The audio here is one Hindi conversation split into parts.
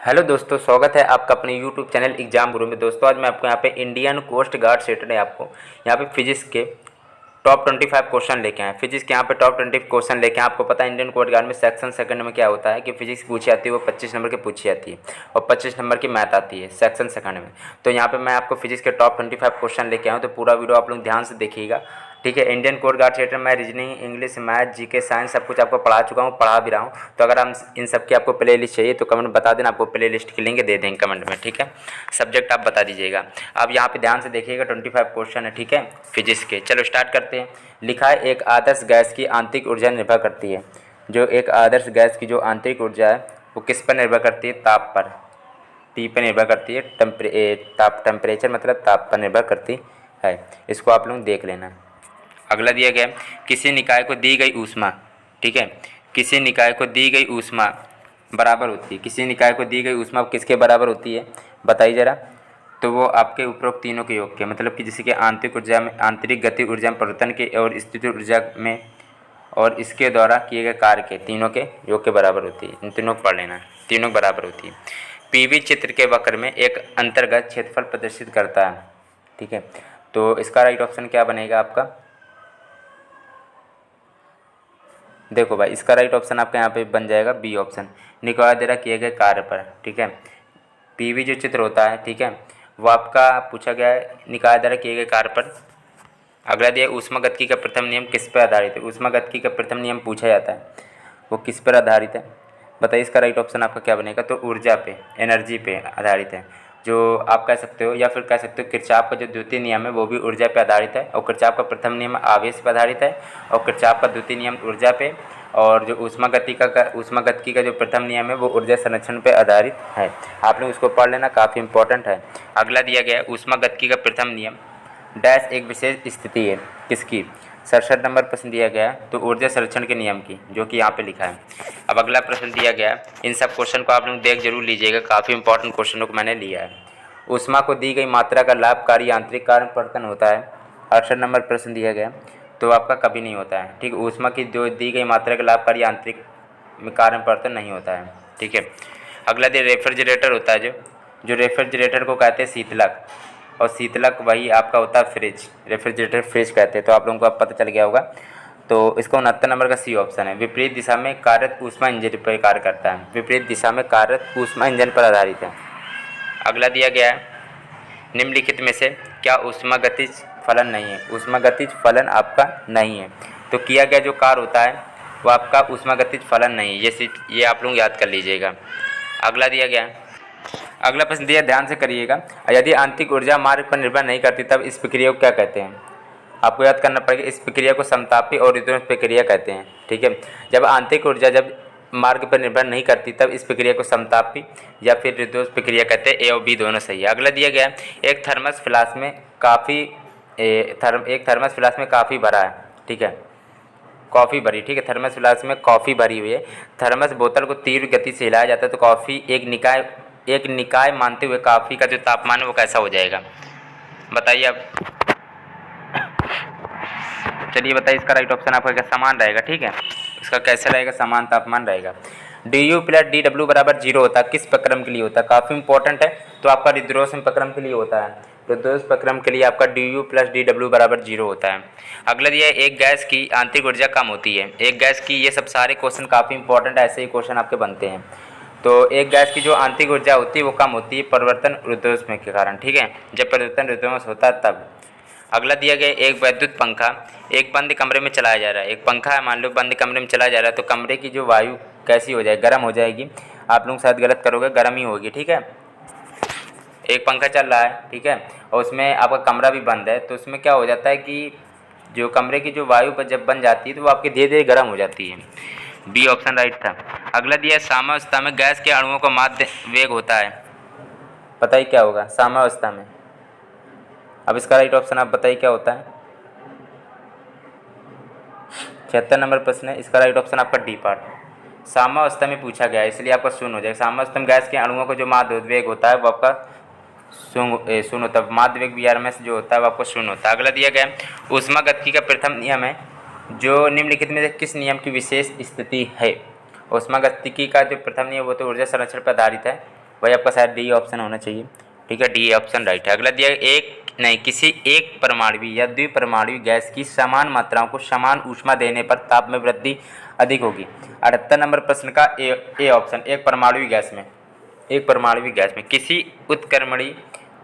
हेलो दोस्तों, स्वागत है आपका अपने यूट्यूब चैनल एग्जाम गुरु में। दोस्तों आज मैं आपको यहाँ पे इंडियन कोस्ट गार्ड सैटरडे आपको यहाँ पे फिजिक्स के टॉप 25 क्वेश्चन लेके आए। फिजिक्स के यहाँ पे टॉप 20 क्वेश्चन लेके आए। आपको पता है इंडियन कोस्ट गार्ड में सेक्शन सेकंड में क्या होता है कि फिजिक्स पूछी जाती है, वो 25 नंबर की पूछी जाती है और 25 नंबर की मैथ आती है सेक्शन सेकंड में। तो यहाँ पे मैं आपको फिजिक्स के टॉप 25 क्वेश्चन लेके आया हूँ, तो पूरा वीडियो आप लोग ध्यान से देखिएगा, ठीक है। इंडियन कोस्ट गार्ड थिएटर में reasoning, English, math, GK, science सब कुछ आपको पढ़ा चुका हूँ, पढ़ा भी रहा हूँ। तो अगर हम इन सब की आपको प्ले लिस्ट चाहिए तो कमेंट बता देना, आपको प्ले लिस्ट की लिंक दे देंगे कमेंट में, ठीक है। सब्जेक्ट आप बता दीजिएगा। अब यहाँ पे ध्यान से देखिएगा, 25 क्वेश्चन है, ठीक है, फिजिक्स के। चलो स्टार्ट करते हैं। लिखा है एक आदर्श गैस की आंतरिक ऊर्जा निर्भर करती है। जो एक आदर्श गैस की जो आंतरिक ऊर्जा है वो किस पर निर्भर करती है? ताप पर, टी पर निर्भर करती है। टेम्परेचर मतलब ताप पर निर्भर करती है। इसको आप लोग देख लेना। अगला दिया गया किसी निकाय को दी गई ऊष्मा, ठीक है, किसी निकाय को दी गई ऊष्मा बराबर होती है। किसी निकाय को दी गई ऊष्मा किसके बराबर होती है बताइए ज़रा। तो वो आपके उपरोक्त तीनों के योग के, मतलब कि जैसे कि आंतरिक ऊर्जा में, आंतरिक गति ऊर्जा में, परिवर्तन के और स्थिति ऊर्जा में और इसके द्वारा किए गए कार्य के तीनों के योग के बराबर होती है। इन तीनों को पढ़ लेना, तीनों बराबर होती है। पीवी चित्र के वक्र में एक अंतर्गत क्षेत्रफल प्रदर्शित करता है, ठीक है। तो इसका राइट ऑप्शन क्या बनेगा आपका? देखो भाई, इसका राइट ऑप्शन आपका यहाँ पे बन जाएगा बी ऑप्शन, निकाय द्वारा किए गए कार्य पर, ठीक है। पीवी जो चित्र होता है, ठीक है, वो आपका पूछा गया है निकाय द्वारा किए गए कार्य पर। अगला दिया ऊष्मागतिकी का प्रथम नियम किस पर आधारित है? ऊष्मागतिकी का प्रथम नियम पूछा जाता है, वो किस पर आधारित है बताइए। इसका राइट ऑप्शन आपका क्या बनेगा? तो ऊर्जा पे, एनर्जी पे आधारित है। जो आप कह सकते हो या फिर कह सकते हो किरचॉफ का जो द्वितीय नियम है वो भी ऊर्जा पे आधारित है, और किरचॉफ का प्रथम नियम आवेश पर आधारित है, और किरचॉफ का द्वितीय नियम ऊर्जा पे, और जो ऊष्मागतिकी का जो प्रथम नियम है वो ऊर्जा संरक्षण पे आधारित है। आप लोग उसको पढ़ लेना, काफ़ी इंपॉर्टेंट है। अगला दिया गया है ऊष्मागतिकी का प्रथम नियम डैश एक विशेष स्थिति है किसकी? 67 नंबर प्रश्न दिया गया है, तो ऊर्जा संरक्षण के नियम की, जो कि यहाँ पे लिखा है। अब अगला प्रश्न दिया गया है, इन सब क्वेश्चन को आप लोग देख जरूर लीजिएगा, काफ़ी इंपॉर्टेंट क्वेश्चनों को मैंने लिया है। ऊष्मा को दी गई मात्रा का लाभकारी आंतरिक कार्य परिवर्तन होता है। 68 नंबर प्रश्न दिया गया, तो आपका कभी नहीं होता है, ठीक। ऊष्मा की जो दी गई मात्रा का लाभकारी आंतरिक कार्य परिवर्तन नहीं होता है, ठीक है। अगला दिया रेफ्रिजरेटर होता है, जो रेफ्रिजरेटर को कहते हैं शीतलक, और शीतलक वही आपका होता है फ्रिज, रेफ्रिजरेटर फ्रिज कहते हैं। तो आप लोगों को अब पता चल गया होगा। तो इसका 69 नंबर का सी ऑप्शन है, विपरीत दिशा में कार्यरत ऊष्मा इंजन पर कार्य करता है। विपरीत दिशा में कार्यरत ऊष्मा इंजन पर आधारित है। अगला दिया गया है निम्नलिखित में से क्या ऊष्मागतिज फलन नहीं है? ऊष्मागतिज फलन आपका नहीं है, तो किया गया जो कार्य होता है वो आपका ऊष्मागतिज फलन नहीं है। ये आप लोग याद कर लीजिएगा। अगला दिया गया है, अगला प्रश्न दिया, ध्यान से करिएगा। यदि आंतरिक ऊर्जा मार्ग पर निर्भर नहीं करती तब इस प्रक्रिया को क्या कहते हैं? आपको याद करना पड़ेगा। इस प्रक्रिया को समतापी और विध्वंस प्रक्रिया कहते हैं, ठीक है। जब आंतरिक ऊर्जा जब मार्ग पर निर्भर नहीं करती तब इस प्रक्रिया को समतापी या फिर विध्वंस प्रक्रिया कहते हैं। ए और बी दोनों सही है। अगला दिया गया है एक थर्मस फ्लास्क में काफ़ी भरा है, ठीक है, कॉफ़ी भरी, ठीक है। थर्मस फ्लास्क में कॉफ़ी भरी हुई है। थर्मस बोतल को तीव्र गति से हिलाया जाता है तो कॉफ़ी एक निकाय मानते हुए कॉफ़ी का जो तापमान है वो कैसा हो जाएगा बताइए अब। चलिए बताइए, इसका राइट ऑप्शन आपका क्या समान रहेगा, ठीक है। इसका कैसे रहेगा? समान तापमान रहेगा। du प्लस dw बराबर 0 होता है किस प्रक्रम के लिए होता है? काफ़ी इंपॉर्टेंट है, तो आपका रुद्रोष्म प्रक्रम के लिए होता है। रुद्रोष्म प्रक्रम के लिए आपका du प्लस dw बराबर 0 होता है। अगला दिया है एक गैस की आंतरिक ऊर्जा कम होती है। एक गैस की, ये सब सारे क्वेश्चन काफ़ी इंपॉर्टेंट ऐसे ही क्वेश्चन आपके बनते हैं। तो एक गैस की जो आंतरिक ऊर्जा होती है वो कम होती है परिवर्तन रुद्रोष्म के कारण, ठीक है, जब परिवर्तन रुद्रोष्म होता है तब। अगला दिया गया एक वैद्युत पंखा एक बंद कमरे में चलाया जा रहा है। एक पंखा है, मान लो बंद कमरे में चलाया जा रहा है, तो कमरे की जो वायु कैसी हो जाएगी? गर्म हो जाएगी। आप लोग शायद गलत करोगे, गर्म ही होगी, ठीक है। एक पंखा चल रहा है, ठीक है, और उसमें आपका कमरा भी बंद है, तो उसमें क्या हो जाता है कि जो कमरे की जो वायु पर जब बन जाती है तो वो आपकी धीरे धीरे गर्म हो जाती है। बी ऑप्शन राइट था। अगला दिया साम्यावस्था में गैस के अणुओं का माध्य वेग होता है। बताइए क्या होगा साम्यावस्था में? अब इसका राइट ऑप्शन आप बताइए क्या होता है? 76 नंबर प्रश्न है, इसका राइट ऑप्शन आपका डी पार्ट। साम्यावस्था में पूछा गया है इसलिए आपका शून्य हो जाएगा। साम्यावस्था में गैस के अणुओं का जो माध्य वेग होता है वो आपका शून्य होता है। माध्य वेग VRMS जो होता है वो आपको शून्य होता है। अगला दिया गया ऊष्मागतिकी का प्रथम नियम है जो निम्नलिखित में से किस नियम की विशेष स्थिति है? ऊष्मागतिकी का जो प्रथम नियम वो तो ऊर्जा संरक्षण पर आधारित है, वही आपका शायद डी ऑप्शन होना चाहिए। ठीक है, डी ऑप्शन राइट है। अगला दिया किसी एक परमाणु या द्विपरमाणु गैस की समान मात्राओं को समान ऊष्मा देने पर ताप में वृद्धि अधिक होगी। 78 नंबर प्रश्न का ए ऑप्शन, एक परमाणु गैस में किसी उत्क्रमणी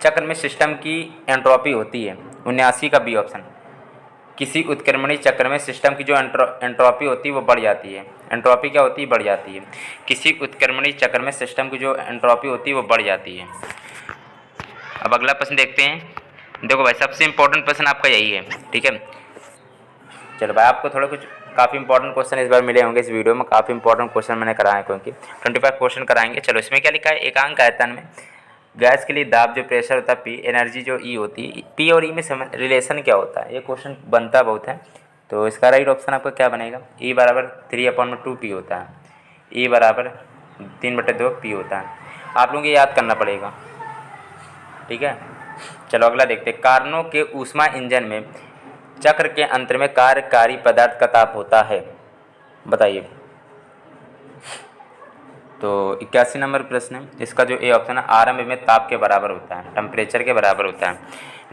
चक्र में सिस्टम की एंट्रोपी होती है। 79 का बी ऑप्शन, किसी उत्क्रमणी चक्र में सिस्टम की जो एंट्रोपी होती है वो बढ़ जाती है। एंट्रोपी क्या होती है? बढ़ जाती है। किसी उत्क्रमणी चक्र में सिस्टम की जो एंट्रोपी होती है वो बढ़ जाती है। अब अगला प्रश्न देखते हैं। देखो भाई, सबसे इंपॉर्टेंट प्रश्न आपका यही है। ठीक है, चलो भाई, आपको थोड़ा कुछ काफ़ी इंपॉर्टेंट क्वेश्चन इस बार मिले होंगे इस वीडियो में। काफ़ी इंपॉर्टेंट क्वेश्चन मैंने कराए हैं, क्योंकि 25 क्वेश्चन कराएंगे। चलो, इसमें क्या लिखा है? एकांक आयतन में गैस के लिए दाब जो प्रेशर होता है पी, एनर्जी जो ई होती है, पी और ई में रिलेशन क्या होता है? ये क्वेश्चन बनता बहुत है। तो इसका राइट ऑप्शन आपका क्या बनेगा? ई बराबर 3/2 पी होता है। ई बराबर 3/2 पी होता है। आप लोगों को याद करना पड़ेगा। ठीक है, चलो अगला देखते हैं। कारणों के ऊष्मा इंजन में चक्र के अंत में कार्यकारी पदार्थ का ताप होता है, बताइए। तो 81 नंबर प्रश्न है। इसका जो ए ऑप्शन है, आरंभ में ताप के बराबर होता है, टेम्परेचर के बराबर होता है।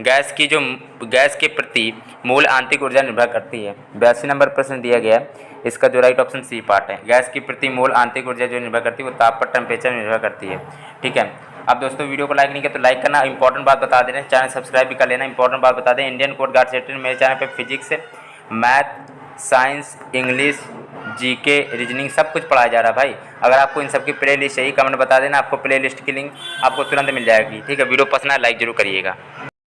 गैस के प्रति मूल आंतरिक ऊर्जा निर्भर करती है। 82 नंबर प्रश्न दिया गया है। इसका जो राइट ऑप्शन सी पार्ट है। गैस की प्रति मूल आंतरिक ऊर्जा जो निर्भर करती है वो ताप पर, टेम्परेचर निर्भर करती है। ठीक है, अब दोस्तों वीडियो को लाइक नहीं किया तो लाइक करना। इंपॉर्टेंट बात बता दे रहे हैं, चैनल सब्सक्राइब भी कर लेना। इंपॉर्टेंट बात बता दें, इंडियन कोस्ट गार्ड सेक्टर मेरे चैनल पे physics, math, science, English, GK, reasoning सब कुछ पढ़ाया जा रहा है भाई। अगर आपको इन सब की प्ले लिस्ट चाहिए, कमेंट बता देना, आपको प्ले लिस्ट की लिंक आपको तुरंत मिल जाएगी। ठीक है, वीडियो पसंद आए लाइक जरूर करिएगा।